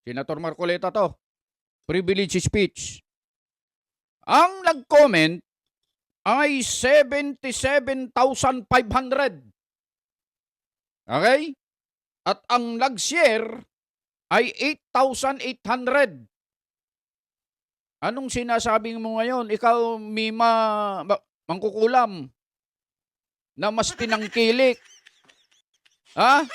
Senator Marcoleta to. Privilege speech. Ang nag-comment ay 77,500. Okay? At ang nag-share ay 8,800. Anong sinasabing mo ngayon? Ikaw, Mima Mangkukulam, na mas tinangkilik. Ha?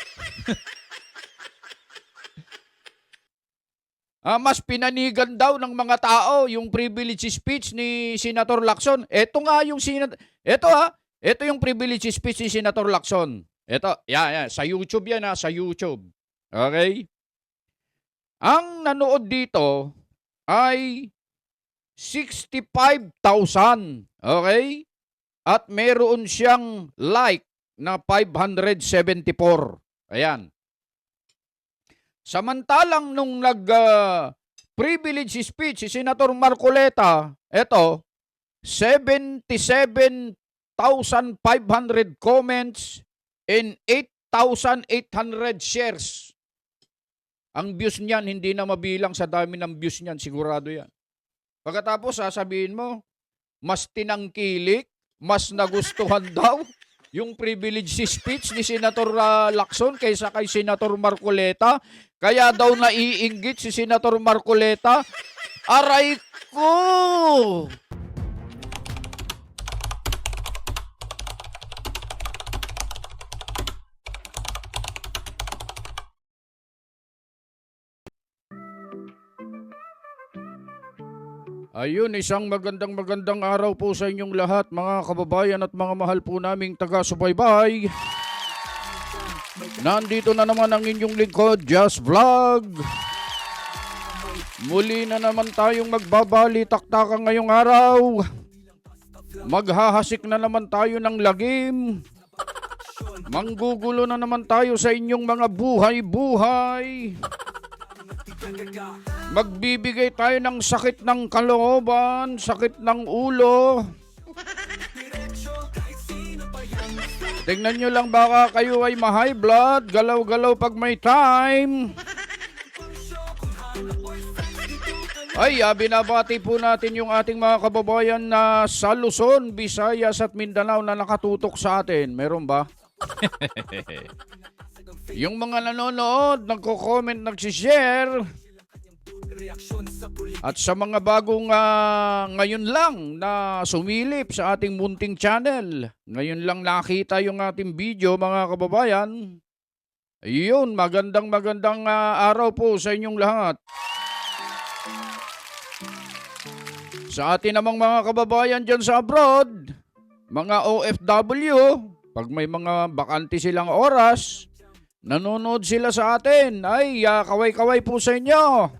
Mas pinanigan daw ng mga tao yung privilege speech ni Senator Lacson. Ito nga yung ito yung privilege speech ni Senator Lacson. Ito, sa YouTube yan sa YouTube. Okay? Ang nanood dito ay 65,000. Okay? At meron siyang like na 574. Ayan. Samantalang nung privilege speech si Senator Marcoleta, eto, 77,500 comments and 8,800 shares. Ang views niyan, hindi na mabilang sa dami ng views niyan, sigurado yan. Pagkatapos, sasabihin mo, mas tinangkilik, mas nagustuhan daw yung privilege speech ni Senator Lacson kaysa kay Senator Marcoleta. Kaya daw naiinggit si Senator Marcoleta. Aray ko! Ayun, isang magandang araw po sa inyong lahat, mga kababayan at mga mahal po naming taga-subaybay. Nandito na naman ang inyong lingkod, Just Vlog. Muli na naman tayong magbabalitaktakan ngayong araw. Maghahasik na naman tayo ng lagim. Manggugulo na naman tayo sa inyong mga buhay-buhay. Magbibigay tayo ng sakit ng kalooban, sakit ng ulo. Tingnan nyo lang, baka kayo ay ma-high blood, galaw-galaw pag may time. Ay, binabati po natin yung ating mga kababayan na sa Luzon, Visayas at Mindanao na nakatutok sa atin. Meron ba? Yung mga nanonood, nagko-comment, nagsishare. At sa mga bagong ngayon lang na sumilip sa ating munting channel, ngayon lang nakita yung ating video, mga kababayan. Ayun, magandang araw po sa inyong lahat. Sa atin namang mga kababayan dyan sa abroad, mga OFW, pag may mga bakante silang oras, nanonood sila sa atin. Ay, kaway-kaway po sa inyo.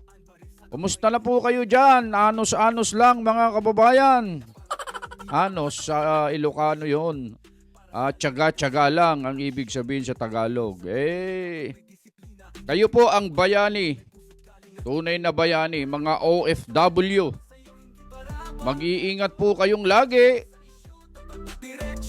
Kumusta na po kayo dyan? Anos-anos lang, mga kababayan. Anos, sa Ilocano yun. Tiyaga-tiyaga lang ang ibig sabihin sa Tagalog. Kayo po ang bayani. Tunay na bayani, mga OFW. Mag-iingat po kayong lagi.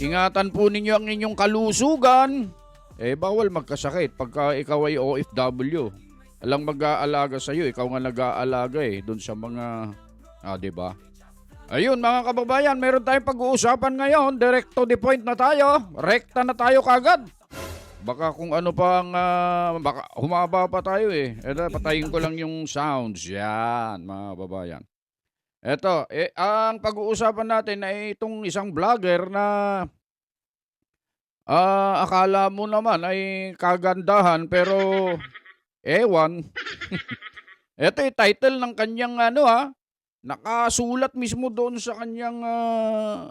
Ingatan po ninyo ang inyong kalusugan. Bawal magkasakit pagka ikaw ay OFW. Alang mag-aalaga sa iyo, ikaw nga nag-aalaga doon sa mga, di ba? Ayun, mga kababayan, meron tayong pag-uusapan ngayon. Direct to the point na tayo. Rekta na tayo kagad. Baka kung ano pa ang, baka humaba pa tayo patayin ko lang yung sounds. Yan, mga kababayan. Eto, ang pag-uusapan natin ay itong isang vlogger na akala mo naman ay kagandahan pero ewan. Ito yung title ng kanyang nakasulat mismo doon sa kanyang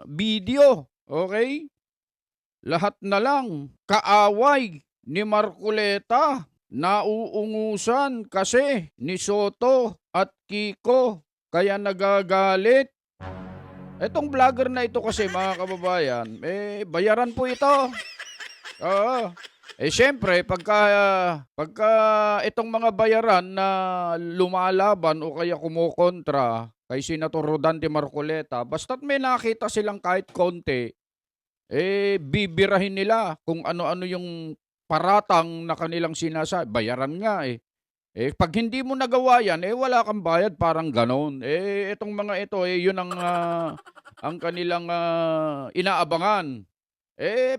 video. Okay? Lahat na lang kaaway ni Marcoleta nauungusan kasi ni Soto at Kiko kaya nagagalit. Etong vlogger na ito kasi, mga kababayan, bayaran po ito. Oo. Siyempre, pagka itong mga bayaran na lumalaban o kaya kumukontra kay Senator Rodante Marcoleta, basta't may nakita silang kahit konti, bibirahin nila kung ano-ano yung paratang na kanilang sinasabi. Bayaran nga Pag hindi mo nagawa yan, wala kang bayad, parang gano'n. Itong mga ito, yun ang kanilang inaabangan.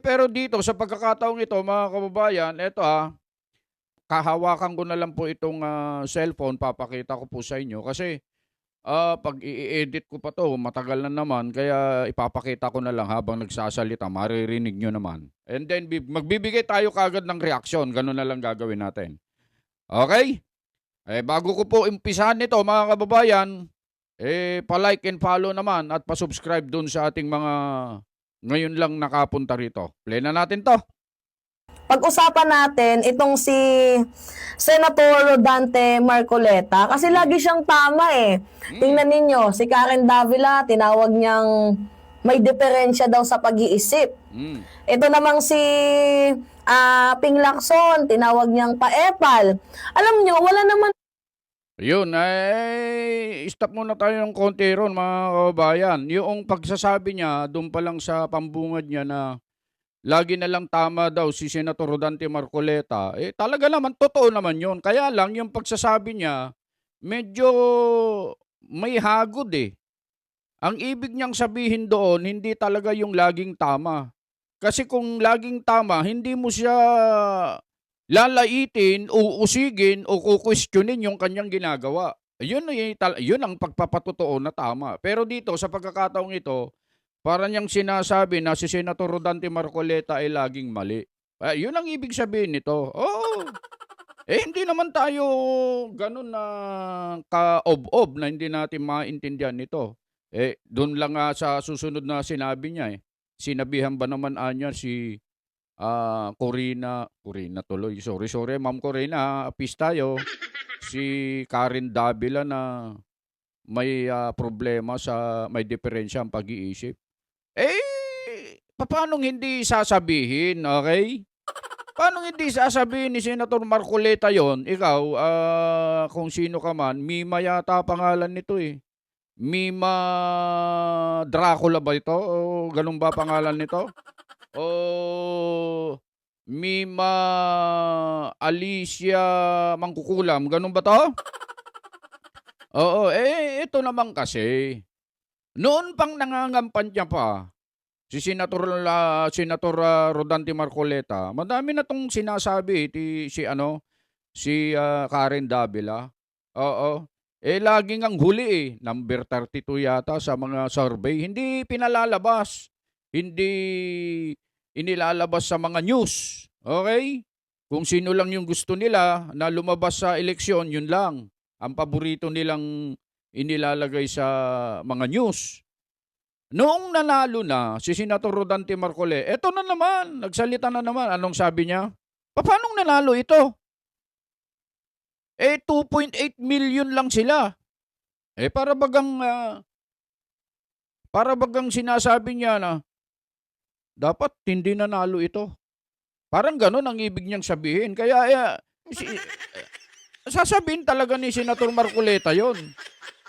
Pero dito sa pagkakataong ito mga kababayan, eto kahawakan ko na lang po itong cellphone, papakita ko po sa inyo kasi 'pag i-edit ko pa 'to matagal na naman kaya ipapakita ko na lang habang nagsasalita maririnig niyo naman. And then magbibigay tayo kaagad ng reaksyon, gano'n na lang gagawin natin. Okay. Bago ko po umpisahan nito mga kababayan, pa-like and follow naman at pa-subscribe dun sa ating mga ngayon lang nakapunta rito. Play na natin 'to. Pag-usapan natin itong si Senator Rodante Marcoleta kasi lagi siyang tama eh. Tingnan ninyo, si Karen Davila tinawag niyang may diferensya daw sa pag-iisip. Hmm. Ito namang si Ping Lacson, tinawag niyang paepal. Alam niyo, wala naman Yun, stop muna tayo ng konti ron mga kababayan. Yung pagsasabi niya, doon pa lang sa pambungad niya na lagi na lang tama daw si Senator Rodante Marcoleta, talaga naman, totoo naman yun. Kaya lang, yung pagsasabi niya, medyo may hagod Ang ibig niyang sabihin doon, hindi talaga yung laging tama. Kasi kung laging tama, hindi mo siya lalaitin, uusigin, o kukwestiyonin yung kanyang ginagawa. Yun ang pagpapatotoo na tama. Pero dito, sa pagkakataong ito, para niyang sinasabi na si Senator Rodante Marcoleta ay laging mali. Yun ang ibig sabihin nito. Oo. Hindi naman tayo ganun na ka-ob-ob na hindi natin maintindihan nito. Doon lang sa susunod na sinabi niya Sinabihan ba naman anya si Corina tuloy. Sorry, Ma'am Corina, peace tayo. Si Karen Davila na may problema may diferensya ang pag-iisip. Paanong hindi sasabihin, okay? Paano hindi sasabihin ni Senator Marcoleta yon? Ikaw, kung sino ka man, Mima yata pangalan nito Mima Dracula ba ito? O ganun ba pangalan nito? O Mima Alicia Mangkukulam, ganun ba to? Oo, ito naman kasi. Noon pang nangangampanya pa, Senator Rodante Marcoleta, madami na 'tong sinasabi si Karen Davila. Oo. Laging ang huli number 32 yata sa mga survey, hindi pinalalabas. Hindi inilalabas sa mga news. Okay? Kung sino lang yung gusto nila na lumabas sa eleksyon, yun lang. Ang paborito nilang inilalagay sa mga news. Noong nanalo na si Senator Rodante Marcoleta, eto na naman, nagsalita na naman. Anong sabi niya? Paanong nanalo ito? 2.8 million lang sila. Para bagang sinasabi niya na dapat hindi nanalo ito. Parang gano'n ang ibig niyang sabihin. Kaya sasabihin talaga ni Senator Marcoleta yon.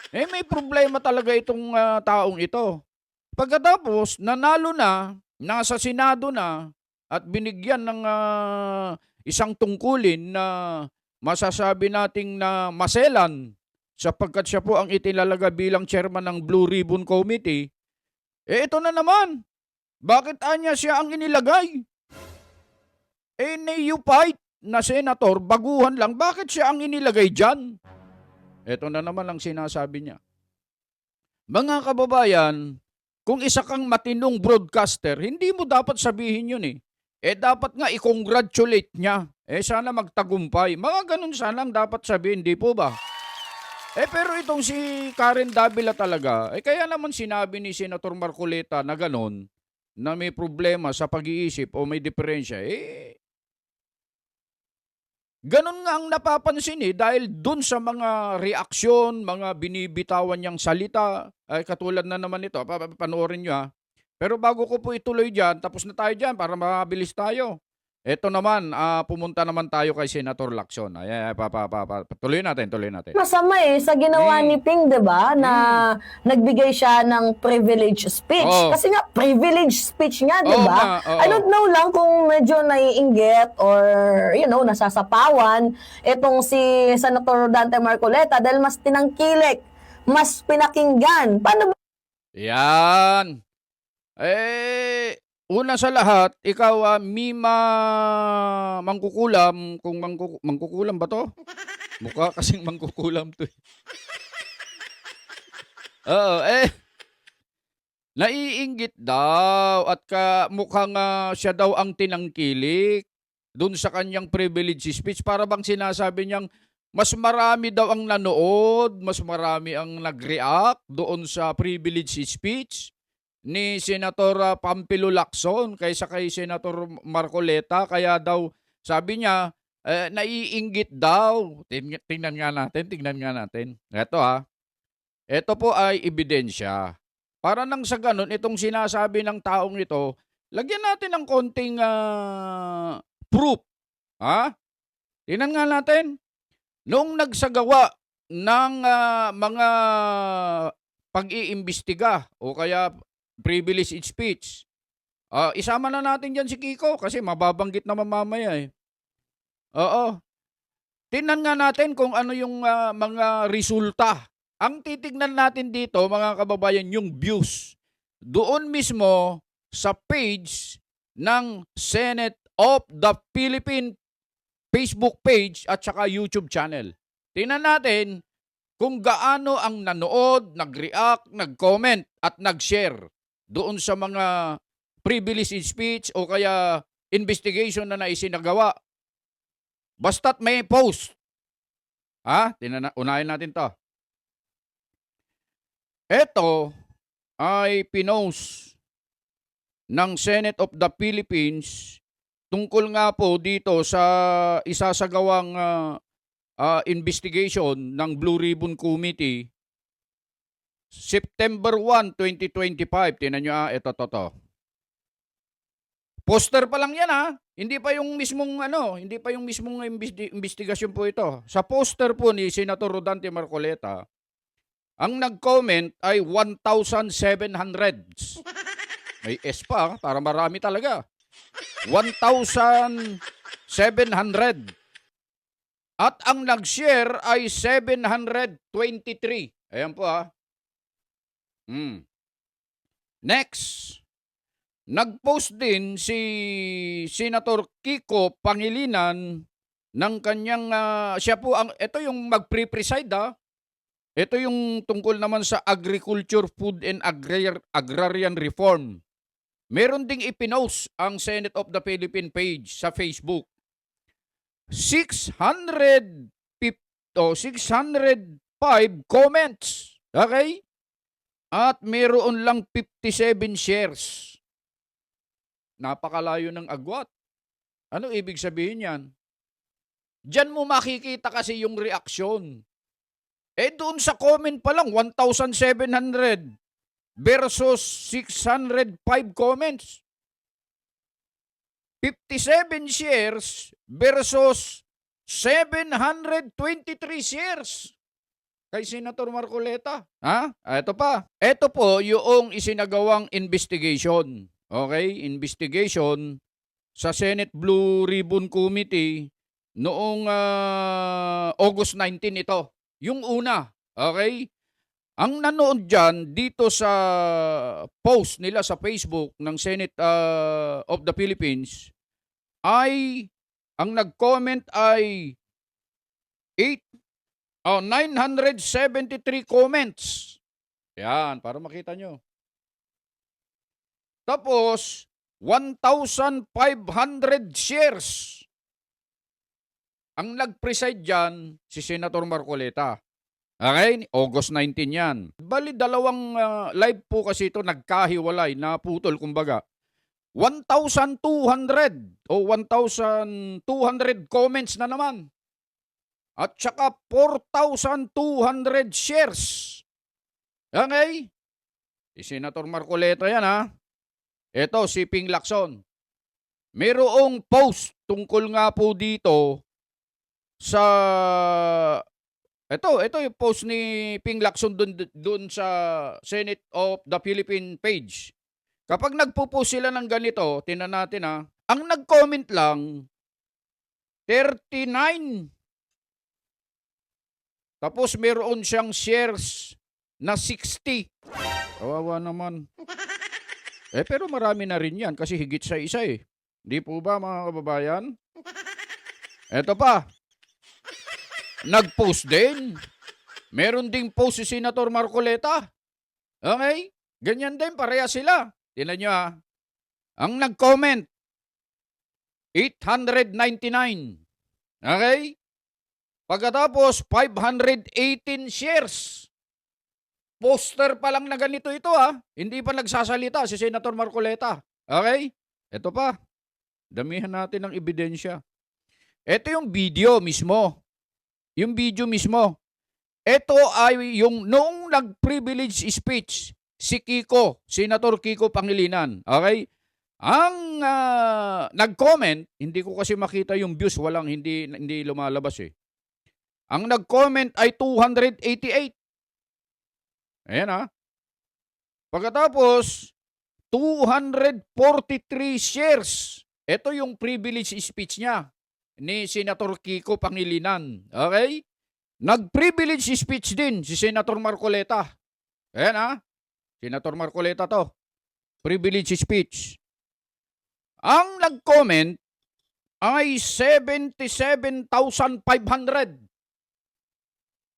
May problema talaga itong taong ito. Pagkatapos, nanalo na, nasa Senado na, at binigyan ng isang tungkulin na masasabi nating na maselan sapagkat siya po ang itinalaga bilang chairman ng Blue Ribbon Committee, ito na naman. Bakit anya siya ang inilagay? Neophyte na senator, baguhan lang, bakit siya ang inilagay dyan? Ito na naman ang sinasabi niya. Mga kababayan, kung isa kang matinong broadcaster, hindi mo dapat sabihin yun dapat nga i-congratulate niya. Sana magtagumpay. Mga ganun sana ang dapat sabihin, di po ba? Pero itong si Karen Davila talaga, kaya naman sinabi ni Senator Marcoleta na ganun, na may problema sa pag-iisip o may diferensya, ganun nga ang napapansin dahil dun sa mga reaksyon, mga binibitawan niyang salita, katulad na naman ito, panoorin nyo Pero bago ko po ituloy dyan, tapos na tayo dyan para mabilis tayo. Ito naman, pumunta naman tayo kay Senator Lacson. Ayan, tuloy natin, tuloy natin. Masama sa ginawa ni Ping, 'di ba, na nagbigay siya ng privilege speech. Oo. Kasi nga privilege speech nga, 'di Oo ba? nga, oo. I don't know lang kung medyo naiinggit or nasasapawan itong si Senator Dante Marcoleta dahil mas tinangkilik, mas pinakinggan. Paano ba Yan. Una sa lahat, ikaw, Mima Mangkukulam, kung mangkukulam ba to? Mukha kasing mangkukulam to. Oo, naiinggit daw at mukhang siya daw ang tinangkilik dun sa kanyang privilege speech. Para bang sinasabi niyang mas marami daw ang nanood, mas marami ang nag-react doon sa privilege speech ni Senator Pampilo Lacson kaysa kay Senator Marcoleta. Kaya daw, sabi niya, naiinggit daw. Tingnan nga natin. Ito po ay ebidensya. Para nang sa ganun, itong sinasabi ng taong ito, lagyan natin ng konting proof. Tingnan nga natin. Noong nagsagawa ng mga pag-iimbestiga o kaya privilege speech, isama na natin dyan si Kiko kasi mababanggit naman mamaya eh. Oo. Tingnan nga natin kung ano yung mga resulta. Ang titignan natin dito, mga kababayan, yung views. Doon mismo sa page ng Senate of the Philippines Facebook page at saka YouTube channel. Tingnan natin kung gaano ang nanood, nag-react, nag-comment at nag-share doon sa mga privilege speech o kaya investigation na naisinagawa. Basta't may post. Unahin natin to. Ito ay pinost ng Senate of the Philippines tungkol nga po dito sa isasagawang investigation ng Blue Ribbon Committee September 1, 2025. Tingnan nyo ito. Poster pa lang yan Hindi pa yung mismong investigasyon po ito. Sa poster po ni Senator Rodante Marcoleta, ang nag-comment ay 1,700. May S pa, para marami talaga. 1,700. At ang nag-share ay 723. Ayan po Next. Nag-post din si Senator Kiko Pangilinan ng kanyang, siya po ito yung mag-pre-preside Ito yung tungkol naman sa agriculture, food and agrarian reform. Meron ding ipinost ang Senate of the Philippines page sa Facebook. 605 comments. Okay? At meron lang 57 shares. Napakalayo ng agwat. Ano ibig sabihin yan? Diyan mo makikita kasi yung reaksyon. Doon sa comment pa lang, 1,700 versus 605 comments. 57 shares versus 723 shares kay Senator Marcoleta. Ito pa. Ito po yung isinagawang investigation. Okay? Investigation sa Senate Blue Ribbon Committee noong August 19 ito. Yung una. Okay? Ang nanood dyan dito sa post nila sa Facebook ng Senate of the Philippines ay ang nag-comment ay 973 comments. Yan, para makita nyo. Tapos, 1,500 shares. Ang nag-preside dyan, si Senator Marcoleta. Okay? August 19 yan. Bali, dalawang live po kasi ito nagkahiwalay, naputol kumbaga. 1,200 o 1,200 comments na naman. At saka 4,200 shares. Okay? Si Senator Marcoleta yan Ito, si Ping Lacson. mayroong post tungkol nga po dito sa ito yung post ni Ping Lacson dun sa Senate of the Philippine page. Kapag nagpo-post sila ng ganito, tingnan natin ang nag-comment lang 39. Tapos meron siyang shares na 60. Kawawa naman. Pero marami na rin yan kasi higit sa isa eh. Di po ba mga kababayan? Eto pa. Nag-post din. Meron ding post si Senator Marcoleta. Okay? Ganyan din, pareha sila. Tingnan nyo Ang nag-comment, 899. Okay? Pagkatapos, 518 shares. Poster pa lang na ganito ito Hindi pa nagsasalita si Senator Marcoleta. Okay? Ito pa. Damihan natin ng ebidensya. Ito yung video mismo. Yung video mismo. Ito ay yung noong nag-privilege speech si Kiko, Senator Kiko Pangilinan. Okay? Ang nag-comment, hindi ko kasi makita yung views, hindi lumalabas eh. Ang nag-comment ay 288. Ayan Pagkatapos, 243 shares. Ito yung privilege speech niya ni Senator Kiko Pangilinan. Okay? Nag-privilege speech din si Senator Marcoleta. Ayan Senator Marcoleta to. Privilege speech. Ang nag-comment ay 77,500.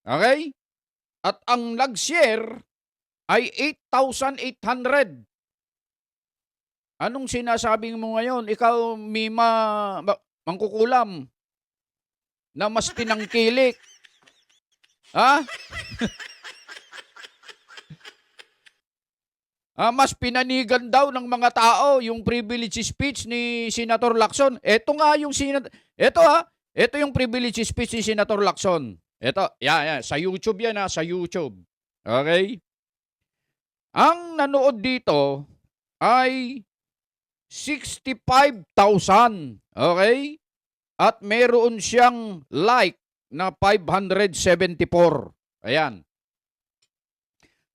Okay? At ang nag-share ay 8,800. Anong sinasabing mo ngayon? Ikaw, Mima, mangkukulam, na mas tinangkilik. Mas pinanigan daw ng mga tao yung privilege speech ni Senator Lacson. Ito nga yung ito yung privilege speech ni Senator Lacson. Ito, sa YouTube yan sa YouTube. Okay? Ang nanood dito ay 65,000. Okay? At meron siyang like na 574. Ayan.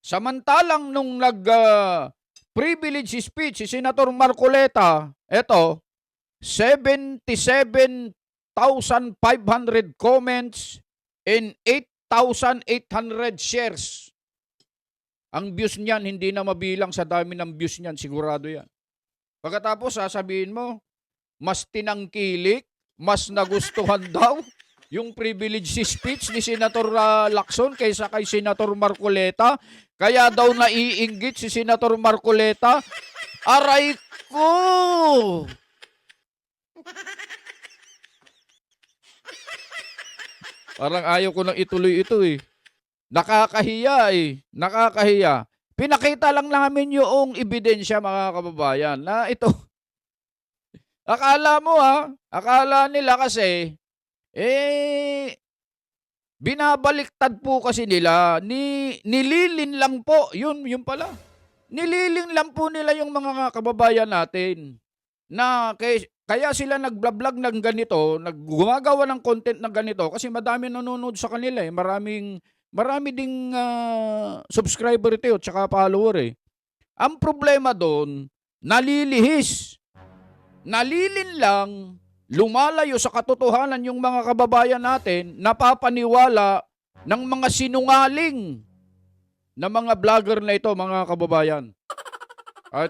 Samantalang nung privilege speech si Senator Marcoleta, ito, 77,500 comments and 8,800 shares. Ang views niyan, hindi na mabilang sa dami ng views niyan, sigurado yan. Pagkatapos, sasabihin mo, mas tinangkilik, mas nagustuhan daw yung privilege speech ni Senator Lacson kaysa kay Senator Marcoleta. Kaya daw naiinggit si Senator Marcoleta. Aray ko! Parang ayaw ko nang ituloy ito eh. Nakakahiya eh. Nakakahiya. Pinakita lang namin yung ebidensya mga kababayan na ito. Akala mo akala nila kasi binabaliktad po kasi nila, nililin lang po, yun pala. Nililin lang po nila yung mga kababayan natin na kaya sila nagblog ng ganito, gumagawa ng content ng ganito kasi madami nanonood sa kanila eh. Marami ding subscriber ito at saka follower eh. Ang problema doon, nalilihis. Nalilin lang, lumalayo sa katotohanan yung mga kababayan natin, napapaniwala ng mga sinungaling na mga vlogger na ito, mga kababayan.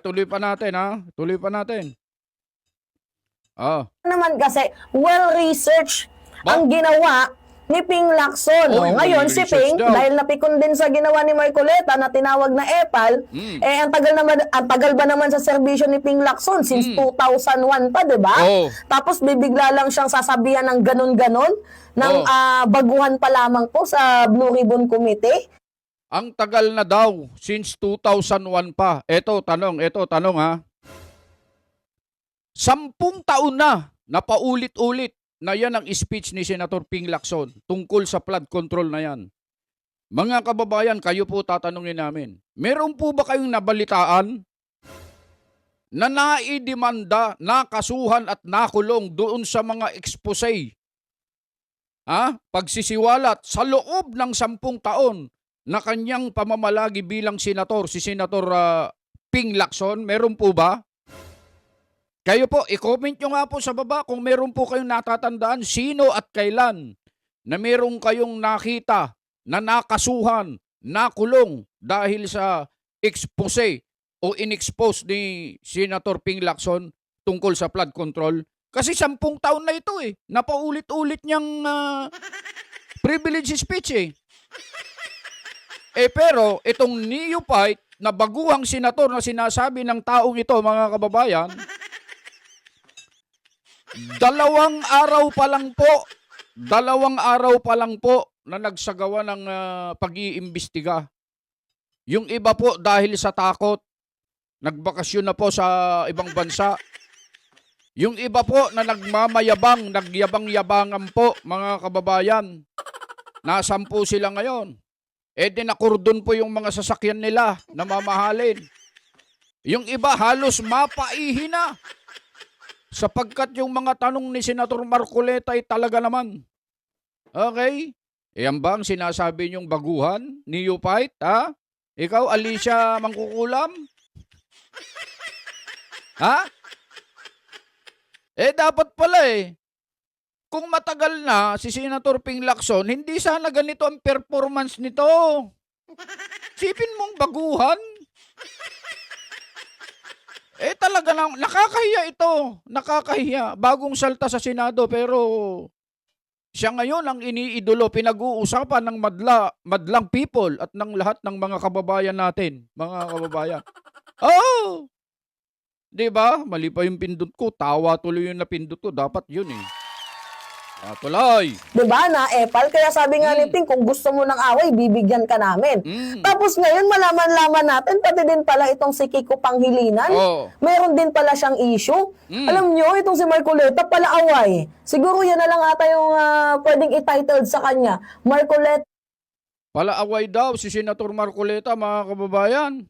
Tuloy pa natin Tuloy pa natin. Naman kasi, well-researched ang ginawa ni Ping Lacson. Ngayon, si Ping, dahil napikon din sa ginawa ni Marcoleta na tinawag na EPAL, ang tagal ba naman sa serbisyo ni Ping Lacson since 2001 pa, di ba? Tapos bibigla lang siyang sasabihan ng ganon-ganon ng baguhan pa lamang po sa Blue Ribbon Committee. Ang tagal na daw, since 2001 pa. Ito tanong 10 taon na paulit-ulit na yan ang speech ni Senator Ping Lacson tungkol sa flood control na yan. Mga kababayan, kayo po tatanungin namin, meron po ba kayong nabalitaan na naidemanda, nakasuhan at nakulong doon sa mga expose, pagsisiwalat sa loob ng 10 taon na kanyang pamamalagi bilang senator, si Senator Ping Lacson? Meron po ba? Kayo po, i-comment nyo nga po sa baba kung meron po kayong natatandaan sino at kailan na meron kayong nakita na nakasuhan, nakulong dahil sa expose o in-expose ni Senator Ping Lacson tungkol sa flood control. Kasi 10 taon na ito napaulit-ulit niyang privilege speech pero itong neophyte na baguhang senator na sinasabi ng taong ito, mga kababayan, 2 araw pa lang po na nagsagawa ng pag-iimbestiga. Yung iba po dahil sa takot, nagbakasyon na po sa ibang bansa. Yung iba po na nagmamayabang, nagyabang-yabangan po, mga kababayan. Nasaan po sila ngayon? Dinakurdon po yung mga sasakyan nila na mamahalin. Yung iba halos mapaihi na. Sapagkat yung mga tanong ni Senator Marcoleta ay talaga naman. Okay? Yan ba ang sinasabi niyong baguhan? Neophyte, ha? Ikaw, Alicia Mangkukulam? Ha? Dapat pala kung matagal na si Senator Ping Lacson, hindi sana ganito ang performance nito. Sipin mong baguhan. Talaga lang, nakakahiya ito. Nakakahiya. Bagong salta sa Senado pero siya ngayon ang iniidolo, pinag-uusapan ng madlang people at ng lahat ng mga kababayan natin. Mga kababayan. Oh! Diba? Mali pa yung pindot ko. Tawa tuloy yung napindot ko. Dapat yun tuloy. Diba, na-epal? Kaya sabi nga ni Ting, kung gusto mo ng away, bibigyan ka namin. Tapos ngayon, malaman-laman natin, pati din pala itong si Kiko Panghilinan. Meron din pala siyang issue. Alam nyo, itong si Marcoleta, pala away. Siguro yan na lang ata yung pwedeng i-titled sa kanya. Marcoleta. Pala away daw si Senator Marcoleta, mga kababayan.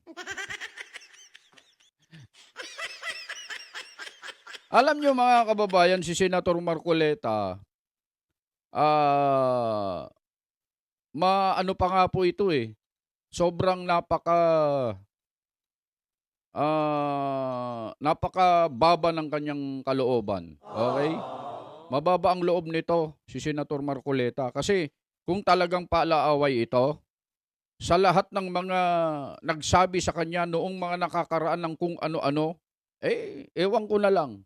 Alam nyo, mga kababayan, si Senator Marcoleta, ano pa nga po ito sobrang napakababa ng kanyang kalooban. Okay? Mababa ang loob nito, si Senator Marcoleta. Kasi kung talagang palaaway ito, sa lahat ng mga nagsabi sa kanya noong mga nakakaraan ng kung ano-ano, ewan ko na lang.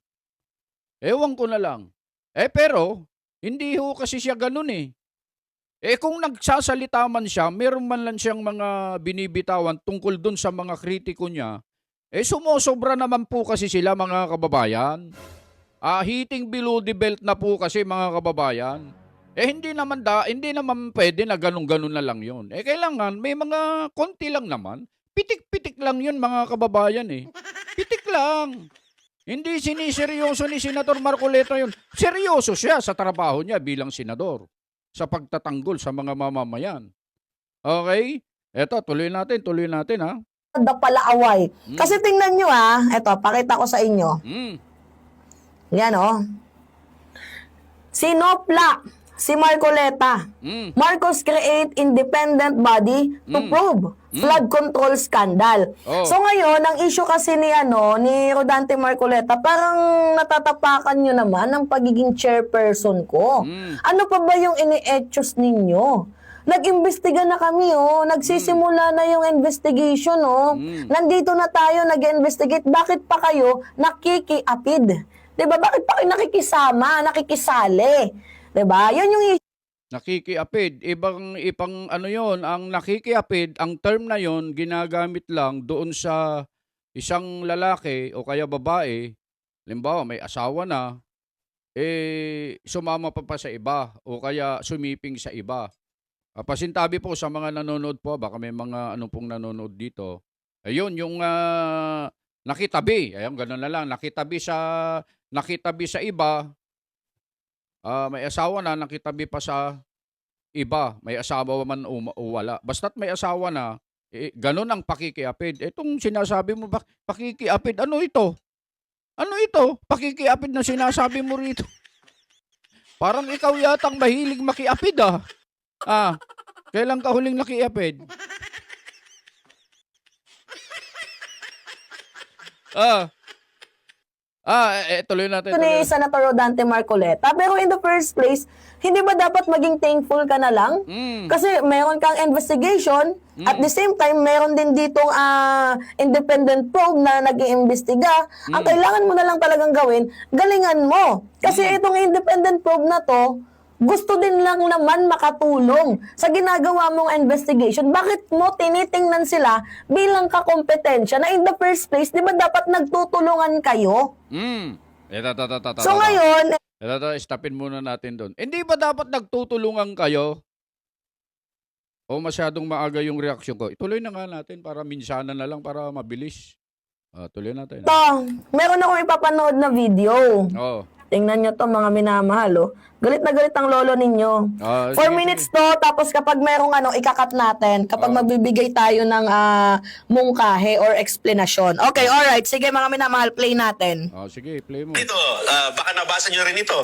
Pero, hindi ho kasi siya ganun kung nagsasalita man siya, meron man lang siyang mga binibitawan tungkol dun sa mga kritiko niya, sumusobra naman po kasi sila, mga kababayan. Hitting below the belt na po kasi, mga kababayan. Hindi naman pwede na ganun-ganun na lang yun. Kailangan may mga konti lang naman. Pitik-pitik lang yun, mga kababayan Pitik lang. Hindi siniseryoso ni Senator Marcoleta yun. Seryoso siya sa trabaho niya bilang senador. Sa pagtatanggol sa mga mamamayan. Okay? Eto, tuloy natin ha. Pala away. Kasi tingnan nyo eto, pakita ko sa inyo. Yan Si Nopla, si Marcoleta. Marcos create independent body to probe flood control scandal. So ngayon, ang issue kasi ni Rodante Marcoleta, parang natatapakan nyo naman ang pagiging chairperson ko. Ano pa ba yung ini-etchos ninyo? Nag-imbestiga na kami, nagsisimula na yung investigation, Nandito na tayo nag-investigate. Bakit pa kayo nakikiapid? 'Di ba? Bakit pa kayo nakikisama, nakikisali? 'Di ba? Yun yung nakikiapid. Ibang ano yon, ang nakikiapid, ang term na yon ginagamit lang doon sa isang lalaki o kaya babae, halimbawa may asawa na, sumama pa sa iba o kaya sumiping sa iba. Pasintabi po sa mga nanonood po, baka may mga pong nanonood dito. Ayun, yung nakitabi, ayun, gano'n na lang, nakitabi sa iba. May asawa na, nakitabi pa sa iba. May asawa man o wala. Basta't may asawa na, Ganun ang pakikiapid. Itong sinasabi mo, pakikiapid, ano ito? Ano ito? Pakikiapid na sinasabi mo rito. Parang ikaw yatang mahilig makiapid ah. Kailan ka huling nakiapid? Tuloy natin. ni Senator Rodante Marcoleta. Pero in the first place, hindi ba dapat maging thankful ka na lang? Kasi meron kang investigation, at the same time, meron din ditong independent probe na nag-iimbestiga. Ang kailangan mo na lang talagang gawin, galingan mo. Kasi itong independent probe na to, gusto din lang naman makatulong sa ginagawa mong investigation. Bakit mo tinitingnan sila bilang kakompetensya na in the first place, di ba dapat nagtutulungan kayo? So ngayon, Stopin muna natin doon. Hindi ba dapat nagtutulungan kayo? O masyadong maaga yung reaksyon ko? Ituloy na nga natin para minsanan na lang para mabilis. Tuloy natin. meron akong ipapanood na video. Oo. Tingnan nyo to mga minamahal, oh. Galit na galit ang lolo ninyo. 4 sige, minutes to, tapos kapag merong ikakat natin, kapag magbibigay tayo ng mungkahe or explanation. Okay, alright. Sige mga minamahal, play natin. Sige, play mo. Dito, baka nabasa nyo rin ito.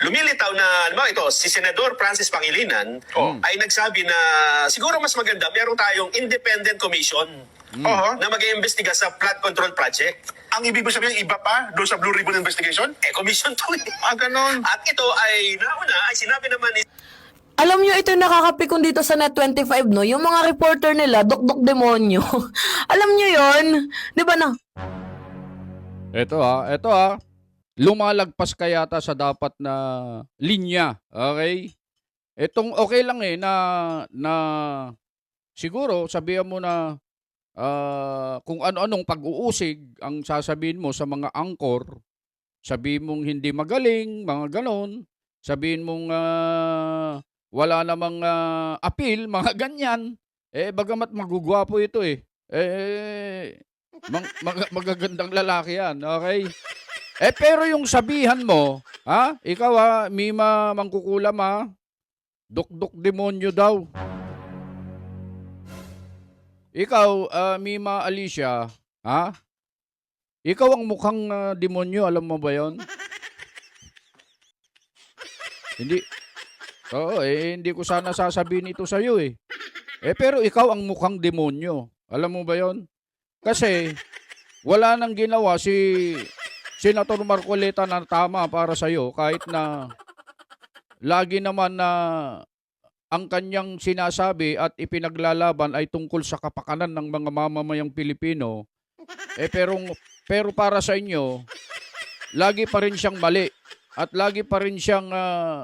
Lumilitaw na, ito, si Senador Francis Pangilinan ay nagsabi na siguro mas maganda, meron tayong independent commission na mag-iimbestiga sa flood control project. Ang ibig mo sabihin, iba pa doon sa Blue Ribbon Investigation? Commission to eh. Ganon. At ito ay, nauna, ay sinabi naman ni Alam nyo, ito yung nakakapikon dito sa Net25, no? Yung mga reporter nila, dok-dok demonyo. Alam nyo yon, di ba na? Ito lumalagpas ka yata sa dapat na linya. Okay? Itong okay lang na siguro sabihan mo na kung ano-anong pag-uusig ang sasabihin mo sa mga angkor, sabihin mong hindi magaling, mga ganon, sabihin mong wala namang appeal, mga ganyan. Bagamat magugwapo ito magagandang lalaki yan, okay? Pero yung sabihan mo, ikaw Mima Mangkukulam dok-dok demonyo daw. Ikaw, Mima Alicia, ikaw ang mukhang demonyo, alam mo ba yon? Hindi. Oo, hindi ko sana sasabihin ito sa'yo pero ikaw ang mukhang demonyo. Alam mo ba yon? Kasi, wala nang ginawa si Senator Marcoleta na tama para sa'yo kahit na lagi naman na ang kanyang sinasabi at ipinaglalaban ay tungkol sa kapakanan ng mga mamamayang Pilipino, pero para sa inyo, lagi pa rin siyang mali at lagi pa rin siyang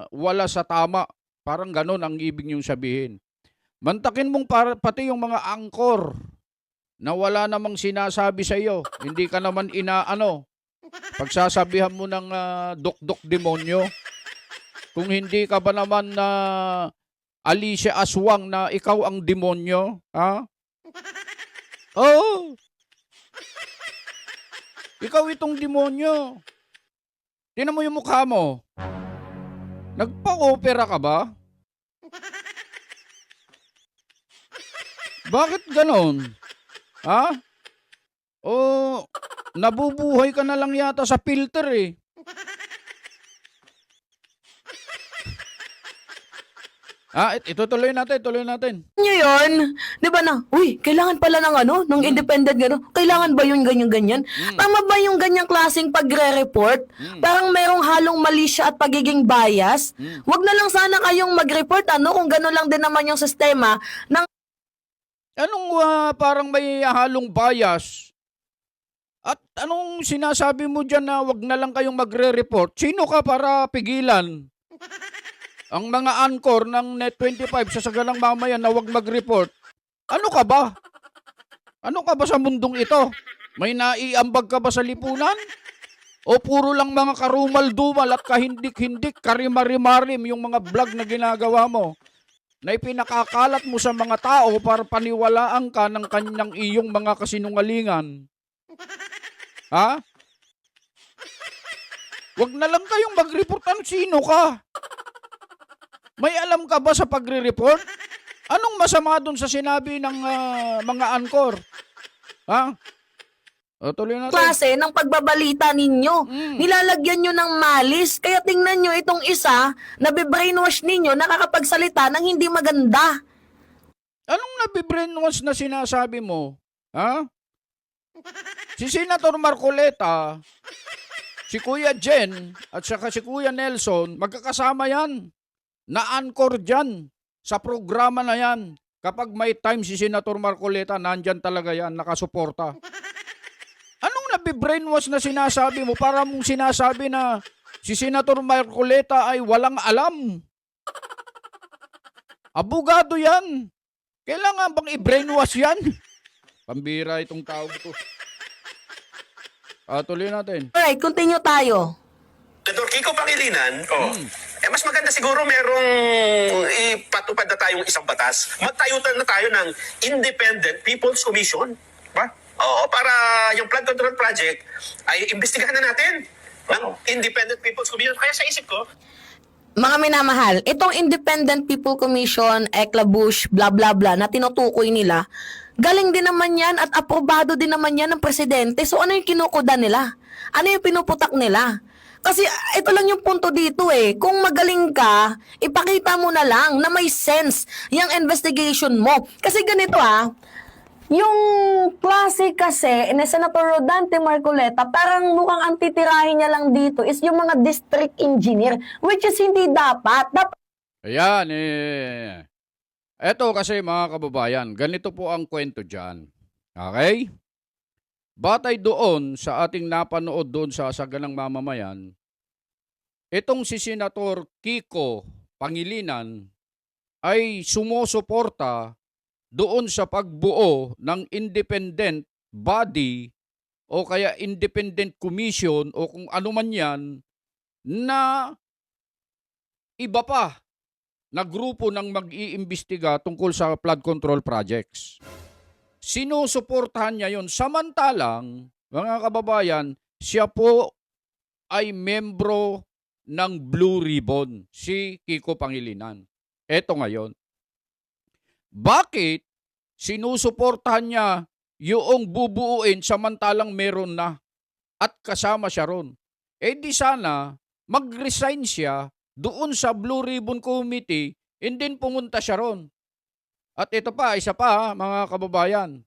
wala sa tama. Parang ganon ang ibig niyong sabihin. Mantakin mong pati yung mga angkor na wala namang sinasabi sa iyo. Hindi ka naman pagsasabihan mo ng dok-dok demonyo. Kung hindi ka ba naman Alicia Aswang na ikaw ang demonyo, Oo. Ikaw itong demonyo. Tingnan mo yung mukha mo. Nagpa-opera ka ba? Bakit ganon? Nabubuhay ka na lang yata sa filter Ito tuloy natin. Nyo yun, di ba na, kailangan pala ng independent kailangan ba yung ganyan-ganyan? Tama ba yung ganyang klaseng pagre-report? Parang merong halong mali siya at pagiging bias? Wag na lang sana kayong mag-report, kung gano'n lang din naman yung sistema ng Anong parang may halong bias? At anong sinasabi mo dyan na wag na lang kayong magre-report? Sino ka para pigilan ang mga anchor ng Net25 sa sagalang mamaya na wag mag-report? Ano ka ba? Ano ka ba sa mundong ito? May naiambag ka ba sa lipunan? O puro lang mga karumal-dumal at kahindik-hindik, karimarimarim yung mga vlog na ginagawa mo na ipinakakalat mo sa mga tao para paniwalaan ka ng kanyang iyong mga kasinungalingan? Wag na lang kayong mag-report. Sino ka? May alam ka ba sa pagre-report? Anong masama dun sa sinabi ng mga anchor? Ha? O, tuloy natin. Klase ng pagbabalita ninyo. Nilalagyan nyo ng malis. Kaya tingnan nyo itong isa, nabibrainwash ninyo, nakakapagsalita ng hindi maganda. Anong nabibrainwash na sinasabi mo? Ha? Si Senator Marcoleta, si Kuya Jen, at saka si Kuya Nelson, magkakasama yan. Na-anchor dyan sa programa na yan. Kapag may time si Senator Marcoleta, nandyan talaga yan, nakasuporta. Anong nabibrainwash na sinasabi mo para mong sinasabi na si Senator Marcoleta ay walang alam? Abogado yan. Kailangan bang i-brainwash yan? Pambira itong tao to. Tuloy natin. Alright, continue tayo. Senador Kiko Pangilinan, mas maganda siguro merong ipatupad na tayong isang batas. Magtayutan na tayo ng Independent People's Commission. Ba? Oo, para yung flood control project ay imbestigahan na natin ng Independent People's Commission. Kaya sa isip ko, Mga minamahal, itong Independent People Commission, ECLA-Bush, bla bla bla, na tinutukoy nila, galing din naman yan at aprobado din naman yan ng presidente. So ano yung kinukuda nila? Ano yung pinuputak nila? Kasi ito lang yung punto dito eh. Kung magaling ka, ipakita mo na lang na may sense yung investigation mo. Kasi ganito yung klase kasi ni Senator Rodante Marcoleta, parang mukhang ang titirahin niya lang dito is yung mga district engineer, which is hindi dapat. Ayan Eto kasi mga kababayan, ganito po ang kwento dyan. Okay? Batay doon sa ating napanood doon sa Saganang Mamamayan, itong si Senator Kiko Pangilinan ay sumusuporta doon sa pagbuo ng independent body o kaya independent commission o kung ano man yan na iba pa na grupo ng mag-iimbestiga tungkol sa flood control projects. Sinusuportahan niya yon. Samantalang, mga kababayan, siya po ay membro ng Blue Ribbon, si Kiko Pangilinan. Eto ngayon. Bakit sinusuportahan niya yung bubuuin samantalang meron na at kasama siya ron? Di sana mag-resign siya doon sa Blue Ribbon Committee and then pumunta siya ron. At ito pa, isa pa mga kababayan.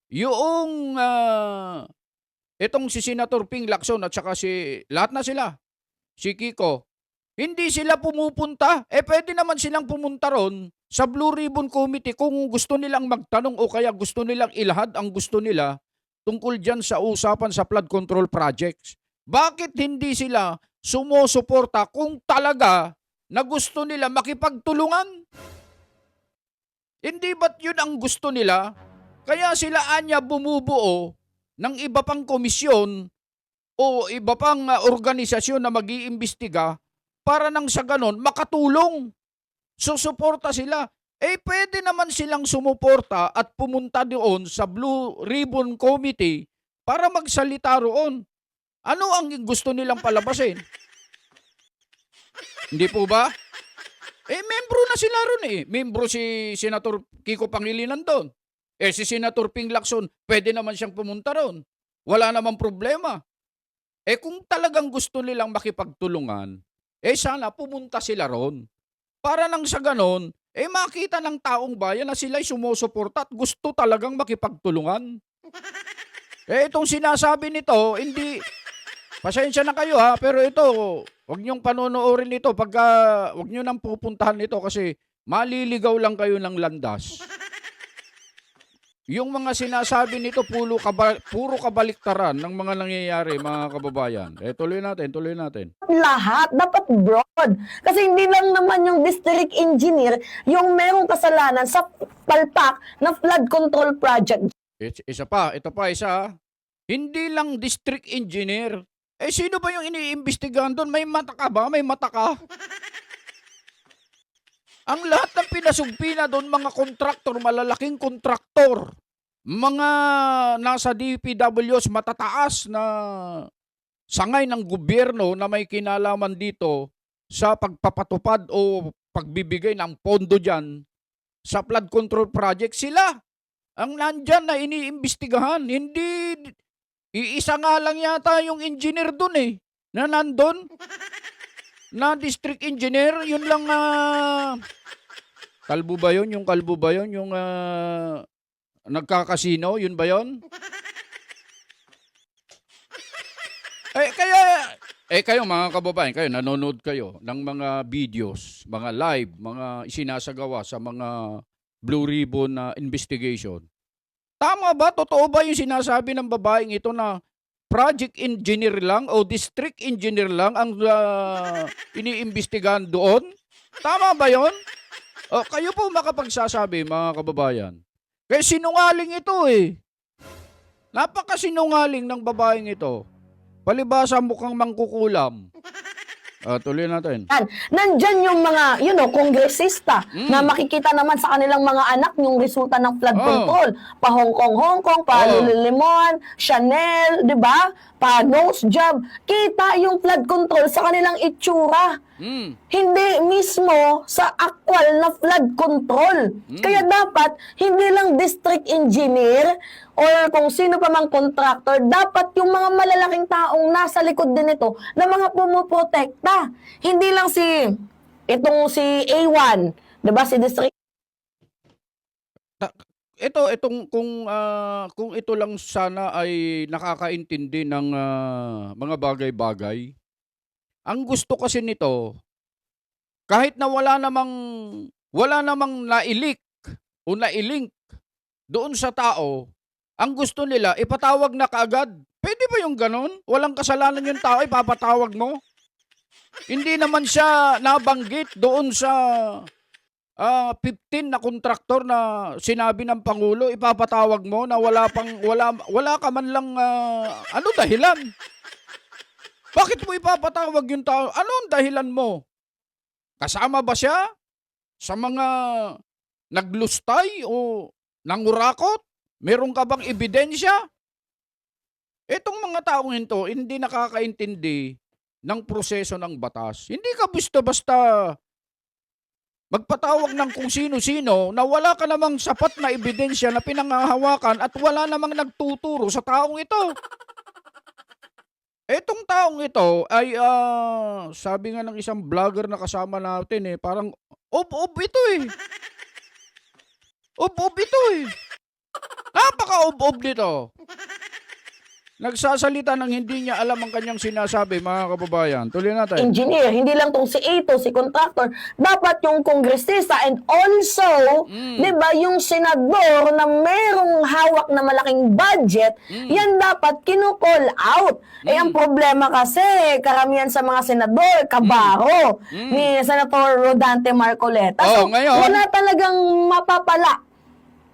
Yung itong si Senator Ping Lacson at saka lahat na sila, si Kiko, hindi sila pumupunta. Pwede naman silang pumunta ron sa Blue Ribbon Committee kung gusto nilang magtanong o kaya gusto nilang ilahad ang gusto nila tungkol dyan sa usapan sa flood control projects. Bakit hindi sila sumusuporta kung talaga na gusto nila makipagtulungan? Hindi ba't yun ang gusto nila? Kaya sila anya bumubuo ng iba pang komisyon o iba pang organisasyon na mag-iimbestiga para nang sa ganon makatulong. Susuporta sila. Pwede naman silang sumuporta at pumunta doon sa Blue Ribbon Committee para magsalita roon. Ano ang gusto nilang palabasin? Hindi po ba? Membro na sila ron Membro si Senator Kiko Pangilinan doon. Si Senator Ping Lacson, pwede naman siyang pumunta ron. Wala namang problema. Kung talagang gusto nilang makipagtulungan, sana pumunta sila ron. Para nang sa ganon, makita ng taong bayan na sila'y sumusuporta at gusto talagang makipagtulungan. Itong sinasabi nito, hindi, pasensya na kayo pero ito, huwag niyong panonoorin ito huwag niyo nang pupuntahan ito kasi maliligaw lang kayo ng landas. Yung mga sinasabi nito, puro kabaliktaran ng mga nangyayari, mga kababayan. Tuloy natin. Lahat dapat broad. Kasi hindi lang naman yung district engineer yung merong kasalanan sa palpak ng flood control project. Ito pa, hindi lang district engineer. Sino ba yung iniimbestigahan doon? May mata ka ba? May mata ka? Ang lahat ng pinasugpina doon, mga kontraktor, malalaking kontraktor, mga nasa DPWs, matataas na sangay ng gobyerno na may kinalaman dito sa pagpapatupad o pagbibigay ng pondo dyan sa flood control project. Sila ang nandyan na iniimbestigahan. Hindi, iisa nga lang yata yung engineer dun na nandun. Na district engineer, yun lang kalbo ba yun? Yung kalbo ba yun? Yung nagkakasino, yun ba yun? Kayo mga kababayan, kayo nanonood kayo ng mga videos, mga live, mga isinasagawa sa mga Blue Ribbon na investigation. Tama ba? Totoo ba yung sinasabi ng babaeng ito na project engineer lang o district engineer lang ang iniimbestigahan doon? Tama ba yon? O, kayo po makapagsasabi mga kababayan. Kaya sinungaling ito Napakasinungaling ng babaeng ito. Palibasa mukhang mangkukulam. Tuloy natin. Nandyan yung mga, kongresista na makikita naman sa kanilang mga anak yung resulta ng flood control. Pa Hong Kong, pa Lululemon, Chanel, di ba? Pa nose job. Kita yung flood control sa kanilang itsura. Hindi mismo sa actual na flood control. Kaya dapat, hindi lang district engineer or kung sino pa mang contractor, dapat yung mga malalaking taong nasa likod din ito na mga pumuprotekta. Hindi lang si A1, 'di ba, si district Kung ito lang sana ay nakakaintindi ng mga bagay-bagay. Ang gusto kasi nito, kahit na wala namang nailik o nailink doon sa tao, ang gusto nila, ipatawag na kaagad. Pwede ba yung ganon? Walang kasalanan yung tao, ipapatawag mo? Hindi naman siya nabanggit doon sa 15 na kontraktor na sinabi ng Pangulo, ipapatawag mo na wala ka man lang dahilan. Bakit mo ipapatawag yung tao? Ano ang dahilan mo? Kasama ba siya sa mga naglustay o nangurakot? Meron ka bang ebidensya? Itong mga taong ito, hindi nakakaintindi ng proseso ng batas. Hindi ka basta-basta magpatawag ng kung sino-sino na wala ka namang sapat na ebidensya na pinanghahawakan at wala namang nagtuturo sa taong ito. Itong taong ito ay, sabi nga ng isang vlogger na kasama natin parang ob-ob ito Ob-ob ito Napaka-ob-ob nito. Nagsasalita ng hindi niya alam ang kanyang sinasabi, mga kababayan. Tuloy natin. engineer, hindi lang tong si A2, si contractor, dapat yung kongresista and also, 'di ba, yung senador na merong hawak na malaking budget, yan dapat kino-call out. Ang problema kasi, karamihan sa mga senador, kabaro ni Senator Rodante Marcoleta. So, ngayon, wala talagang mapapala.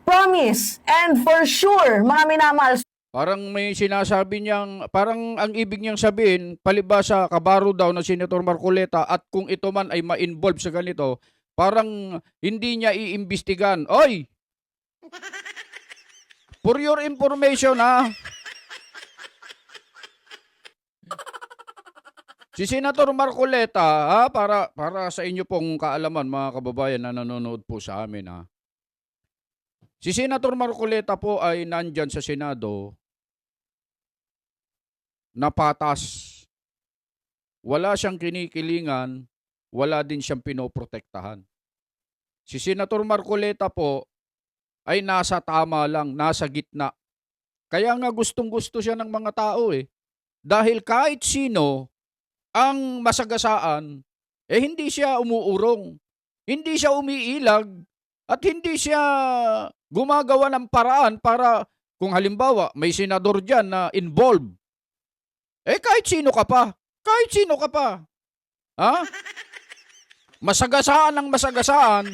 Promise. And for sure, mga minamahal. parang may sinasabi niyang, parang ang ibig niyang sabihin, palibasa kabaro daw na Senator Marcoleta at kung ito man ay ma-involve sa ganito, parang hindi niya iimbestigan. Oy! For your information si Senator Marcoleta, para sa inyo pong kaalaman mga kababayan na nanonood po sa amin Si Senator Marcoleta po ay nandyan sa Senado na patas. Wala siyang kinikilingan, wala din siyang pinoprotektahan. Si Senator Marcoleta po ay nasa tama lang, nasa gitna. Kaya nga gustong-gusto siya ng mga tao Dahil kahit sino ang masagasaan, hindi siya umuurong, hindi siya umiilag, at hindi siya gumagawa ng paraan para kung halimbawa may senador dyan na involved. Kahit sino ka pa. Kahit sino ka pa. Masagasaan ng masagasaan,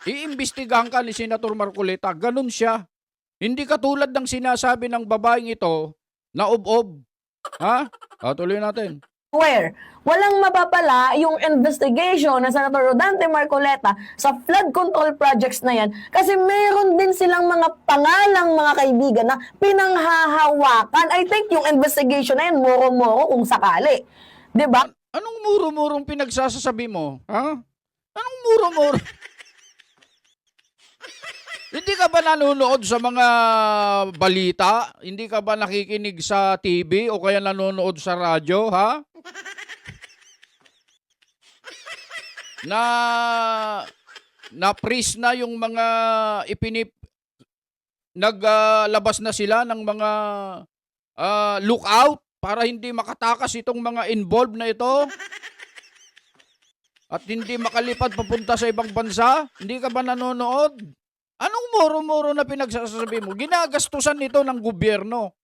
iimbestigahan ka ni Senator Marcoleta. Ganun siya. Hindi katulad ng sinasabi ng babaeng ito na ob-ob. Tuloy natin. Where walang mapapala yung investigation ng Senator Rodante Marcoleta sa flood control projects na yan kasi meron din silang mga pangalang mga kaibigan na pinanghahawakan. I think yung investigation na yan, moro-moro kung sakali. Diba? Anong muro-murong pinagsasasabi mo? Anong muro-muro? Hindi ka ba nanonood sa mga balita? Hindi ka ba nakikinig sa TV o kaya nanonood sa radyo, ha? Na-freeze na yung mga naglabas na sila ng mga lookout para hindi makatakas itong mga involved na ito at hindi makalipad papunta sa ibang bansa. Hindi ka ba nanonood? Anong moro-moro na pinagsasabi mo? Ginagastusan nito ng gobyerno.